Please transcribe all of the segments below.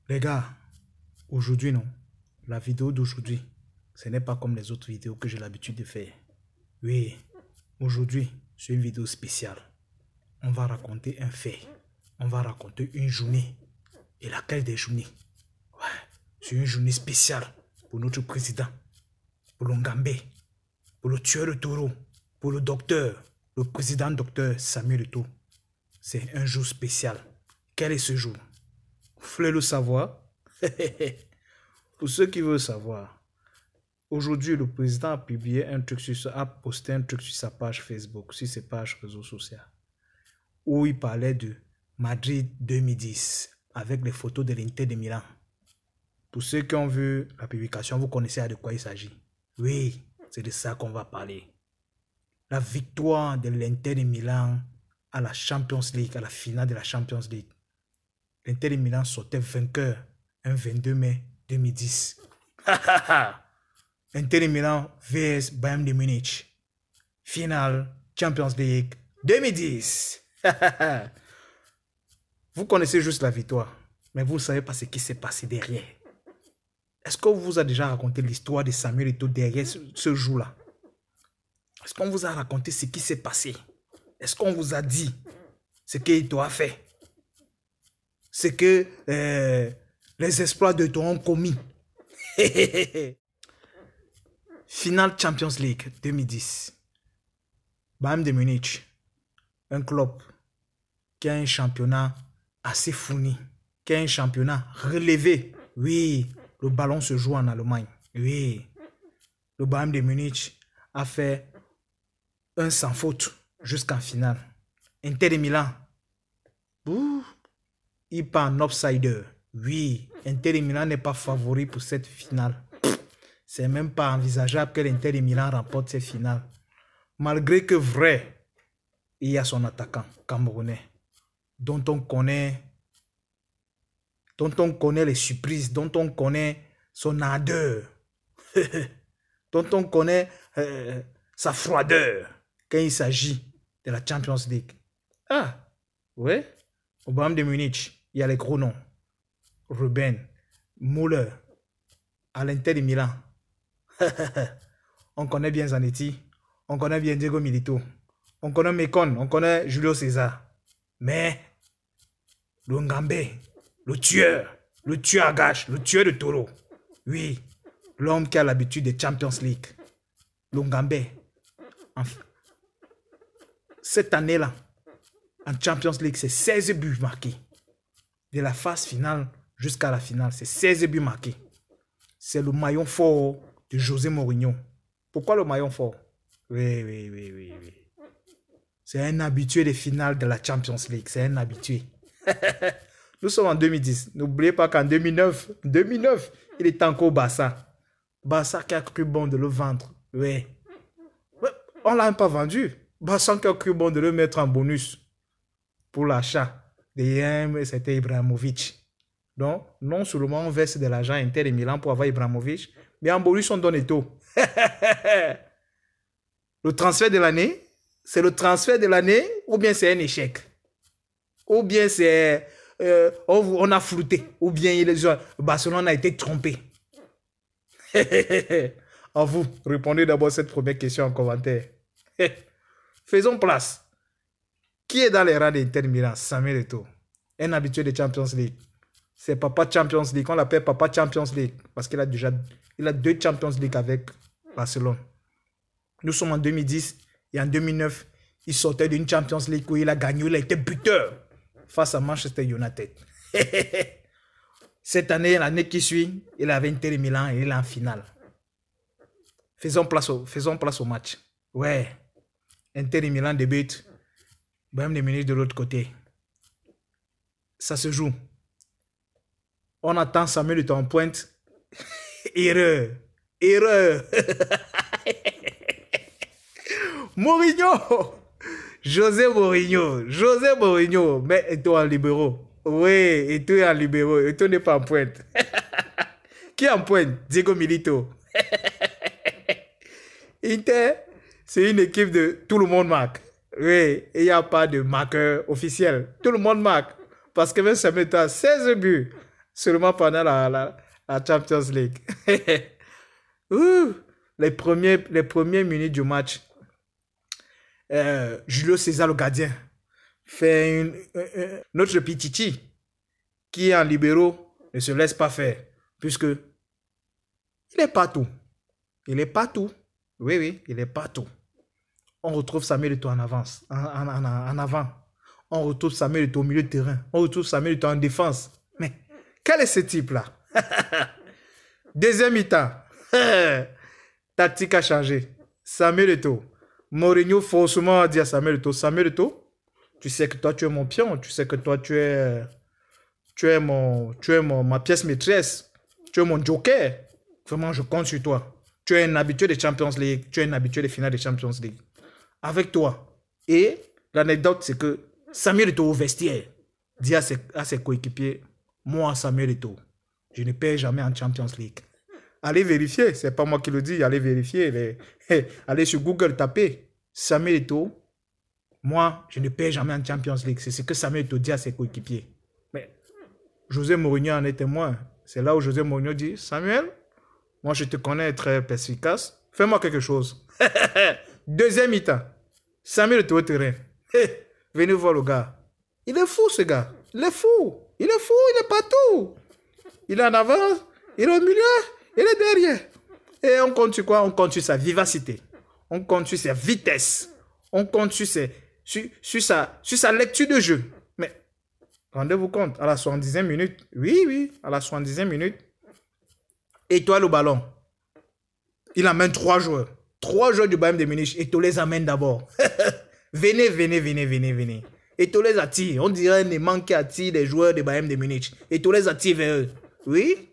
Les gars, aujourd'hui non, la vidéo d'aujourd'hui, ce n'est pas comme les autres vidéos que j'ai l'habitude de faire. Oui, aujourd'hui, c'est une vidéo spéciale. On va raconter un fait. On va raconter une journée. Et laquelle des journées? Ouais, c'est une journée spéciale pour notre président, pour l'Ongambé, pour le tueur de taureau, pour le docteur, le président docteur Samuel Eto'o. C'est un jour spécial. Quel est ce jour? Vous voulez le savoir? Pour ceux qui veulent savoir, aujourd'hui, le président a publié un truc a posté un truc sur sa page Facebook, sur ses pages réseaux sociaux, où il parlait de Madrid 2010, avec les photos de l'Inter de Milan. Pour ceux qui ont vu la publication, vous connaissez de quoi il s'agit. Oui, c'est de ça qu'on va parler. La victoire de l'Inter de Milan à la Champions League, à la finale de la Champions League. L'Inter de Milan sortait vainqueur un 22 mai 2010. Inter de Milan vs Bayern de Munich. Finale Champions League 2010. Vous connaissez juste la victoire, mais vous ne savez pas ce qui s'est passé derrière. Est-ce qu'on vous a déjà raconté l'histoire de Samuel Eto'o derrière ce jour-là? Est-ce qu'on vous a raconté ce qui s'est passé? Est-ce qu'on vous a dit ce qu'Eto'o a fait? Ce que les exploits d'Eto'o ont commis? Finale Champions League 2010. Bayern de Munich, un club qui a un championnat assez fourni, qui a un championnat relevé. Oui, le ballon se joue en Allemagne. Oui, le Bayern de Munich a fait un sans faute jusqu'en finale. Inter de Milan, il part en outsider. Oui, Inter de Milan n'est pas favori pour cette finale. C'est même pas envisageable que l'Inter de Milan remporte cette finale. Malgré que vrai, il y a son attaquant camerounais, dont on connaît les surprises, dont on connaît son ardeur, dont on connaît sa froideur quand il s'agit de la Champions League. Ah, ouais, au Bayern de Munich, il y a les gros noms. Ruben, Müller, à l'Inter de Milan. On connaît bien Zanetti, on connaît bien Diego Milito, on connaît Mekon, on connaît Julio César. Mais le Ngambé, le tueur à gages, le tueur de taureau. Oui, l'homme qui a l'habitude des Champions League. Le Ngambé. Enfin, cette année-là, en Champions League, c'est 16 buts marqués. De la phase finale jusqu'à la finale, c'est 16 buts marqués. C'est le maillon fort de José Mourinho. Pourquoi le maillon fort? Oui. C'est un habitué des finales de la Champions League. C'est un habitué. Nous sommes en 2010. N'oubliez pas qu'en 2009, il était encore au Barça. Barça qui a cru bon de le vendre. Oui. On ne l'a même pas vendu. Barça qui a cru bon de le mettre en bonus pour l'achat. C'était Ibrahimovic. Donc, non seulement on verse de l'argent à Inter de Milan pour avoir Ibrahimovic, mais en bonus, on donne Eto'o. Le transfert de l'année, c'est le transfert de l'année ou bien c'est un échec? Ou bien c'est... on a flouté. Ou bien Barcelone a été trompé. À vous, répondez d'abord cette première question en commentaire. Faisons place. Qui est dans les rangs d'Inter Milan? Samuel Eto'o. Un habitué de Champions League. C'est Papa Champions League. On l'appelle Papa Champions League. Parce qu'il a déjà 2 Champions League avec Barcelone. Nous sommes en 2010 et en 2009, il sortait d'une Champions League où il a gagné. Il a été buteur face à Manchester United. Cette année, l'année qui suit, il avait Inter de Milan et il est en finale. Faisons place au match. Ouais. Inter de Milan débute. Bayern de Munich de l'autre côté. Ça se joue. On attend Samuel Eto'o en pointe. Erreur. Mourinho. José Mourinho. Mais Eto'o en libéraux. Oui, Eto'o est en libéraux. Eto'o n'est pas en pointe. Qui est en pointe? Diego Milito. Inter, c'est une équipe de tout le monde marque. Oui, il n'y a pas de marqueur officiel. Tout le monde marque. Parce que même Samuel Eto'o a 16 buts. Seulement pendant la Champions League. Ouh, les premières minutes du match, Julio César, le gardien, fait notre Pichichi, qui est en libéraux, ne se laisse pas faire, puisque il est partout. Il est partout. Oui, oui, il est partout. On retrouve Samuel Eto'o en avance, en avant. On retrouve Samuel Eto'o au milieu de terrain. On retrouve Samuel Eto'o en défense. Mais quel est ce type-là? Deuxième mi-temps. Tactique a changé. Samuel Eto'o. Mourinho forcément a dit à Samuel Eto'o, Samuel Eto'o, tu sais que toi tu es mon pion, tu sais que toi tu es ma pièce maîtresse, tu es mon joker. Vraiment, je compte sur toi. Tu es un habitué des Champions League, tu es un habitué des finales des Champions League. Avec toi. Et l'anecdote, c'est que Samuel Eto'o au vestiaire dit à ses coéquipiers, moi, Samuel Eto'o, je ne perds jamais en Champions League. Allez vérifier, c'est pas moi qui le dis, allez vérifier. Allez sur Google, tapez Samuel Eto'o, moi, je ne perds jamais en Champions League. C'est ce que Samuel Eto'o dit à ses coéquipiers. Mais José Mourinho en est témoin. C'est là où José Mourinho dit, Samuel, moi, je te connais très perspicace. Fais-moi quelque chose. Deuxième mi-temps. Samuel Eto'o au terrain. Venez voir le gars. Il est fou, ce gars. Il est fou. Il est fou, il est partout. Il est en avant, il est au milieu, il est derrière. Et on compte sur quoi? On compte sur sa vivacité. On compte sur sa vitesse. On compte sur sa lecture de jeu. Mais, rendez-vous compte, à la 70e minute, oui, à la 70e minute, Eto'o le ballon. Il amène 3 joueurs. 3 joueurs du Bayern de Munich. Eto'o les amène d'abord. Venez. Eto'o les attire. On dirait qu'il manque à attirer les joueurs du Bayern de Munich. Eto'o les attire vers eux. Oui?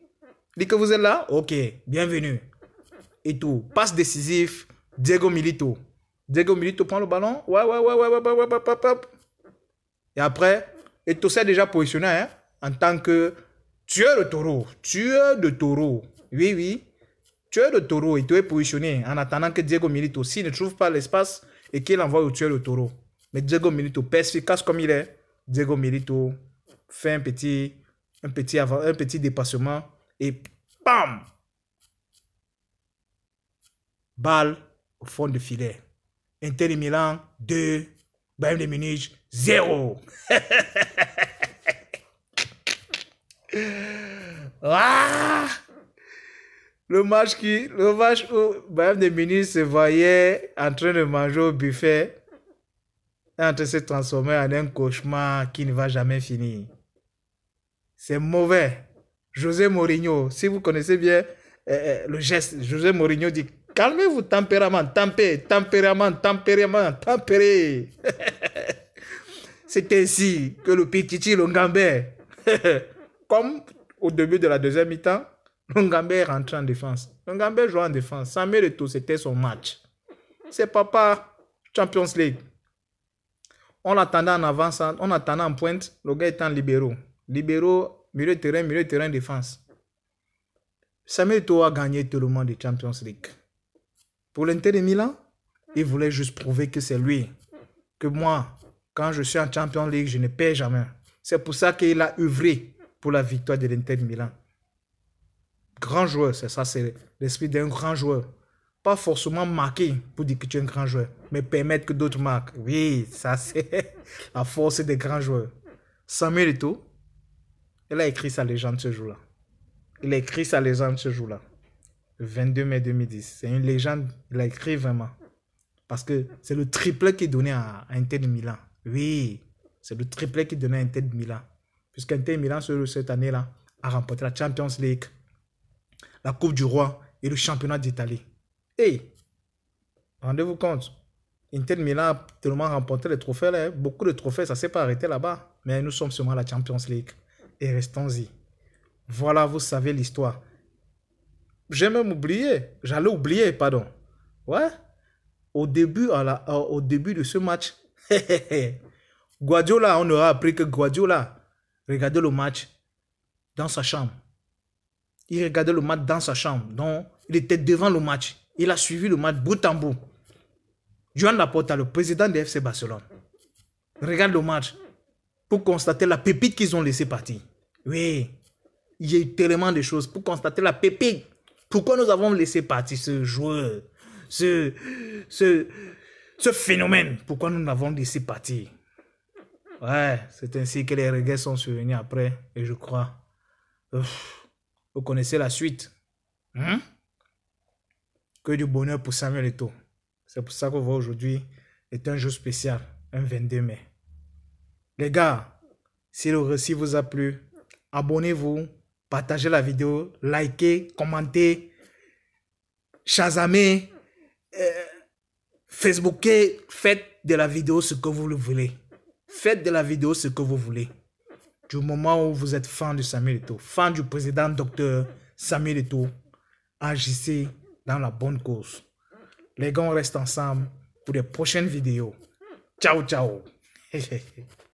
Dit que vous êtes là? Ok, bienvenue. Eto'o, passe décisif. Diego Milito. Diego Milito prend le ballon. Ouais. Et après, Eto'o s'est déjà positionné hein, en tant que tueur de taureau. Tueur de taureau. Oui. Tueur de taureau, Eto'o est positionné en attendant que Diego Milito, s'il ne trouve pas l'espace et qu'il envoie au tueur de taureau. Mais Diego Milito, perspicace comme il est, Diego Milito fait un petit dépassement et bam! Balle au fond du filet. Inter de Milan, 2. Bayern de Munich, 0. Ah! Le match où Bayern de Munich se voyait en train de manger au buffet est en train de se transformer en un cauchemar qui ne va jamais finir. C'est mauvais. José Mourinho, si vous connaissez bien le geste, José Mourinho dit calmez-vous, tempérament. C'est ainsi que le Pichichi Longambert, comme au début de la deuxième mi-temps, Longambert rentre en défense. Longambert joue en défense. Samuel Eto'o, c'était son match. C'est papa Champions League. On l'attendait en avance, on attendait en pointe. Le gars était en libéraux. Libéraux, milieu de terrain, défense. Samuel Eto'o a gagné tout le monde de Champions League. Pour l'Inter de Milan, il voulait juste prouver que c'est lui. Que moi, quand je suis en Champions League, je ne perds jamais. C'est pour ça qu'il a œuvré pour la victoire de l'Inter de Milan. Grand joueur, c'est ça, c'est l'esprit d'un grand joueur. Pas forcément marqué pour dire que tu es un grand joueur, mais permettre que d'autres marquent. Oui, ça c'est la force des grands joueurs. Samuel Eto'o, il a écrit sa légende ce jour-là. Il a écrit sa légende ce jour-là. Le 22 mai 2010. C'est une légende, il a écrit vraiment. Parce que c'est le triplé qui donnait à Inter de Milan. Oui, c'est le triplé qui donnait à Inter de Milan. Puisqu'Inter de Milan, cette année-là, a remporté la Champions League, la Coupe du Roi et le championnat d'Italie. Et, rendez-vous compte, Inter de Milan a tellement remporté les trophées, là, beaucoup de trophées, ça ne s'est pas arrêté là-bas. Mais nous sommes seulement à la Champions League. Et restons-y. Voilà, vous savez l'histoire. J'ai même oublié. J'allais oublier, pardon. Ouais. Au début de ce match, Guardiola, on aura appris que Guardiola regardait le match dans sa chambre. Il regardait le match dans sa chambre. Donc, il était devant le match. Il a suivi le match bout en bout. Joan Laporta, le président de FC Barcelone, regarde le match pour constater la pépite qu'ils ont laissé partir. Oui. il y a eu tellement de choses pour constater la pépite. Pourquoi nous avons laissé partir ce joueur, ce phénomène? Pourquoi nous l'avons laissé partir? Ouais, c'est ainsi que les regrets sont survenus après, et je crois. Vous connaissez la suite. Hein? Que du bonheur pour Samuel Eto'o. C'est pour ça qu'on voit aujourd'hui est un jour spécial, un 22 mai. Les gars, si le récit vous a plu, abonnez-vous, partagez la vidéo, likez, commentez, chasamez, Facebookez, faites de la vidéo ce que vous le voulez. Faites de la vidéo ce que vous voulez. Du moment où vous êtes fan de Samuel Eto'o, fan du président Dr Samuel Eto'o, agissez dans la bonne cause. Les gars, on reste ensemble pour les prochaines vidéos. Ciao, ciao.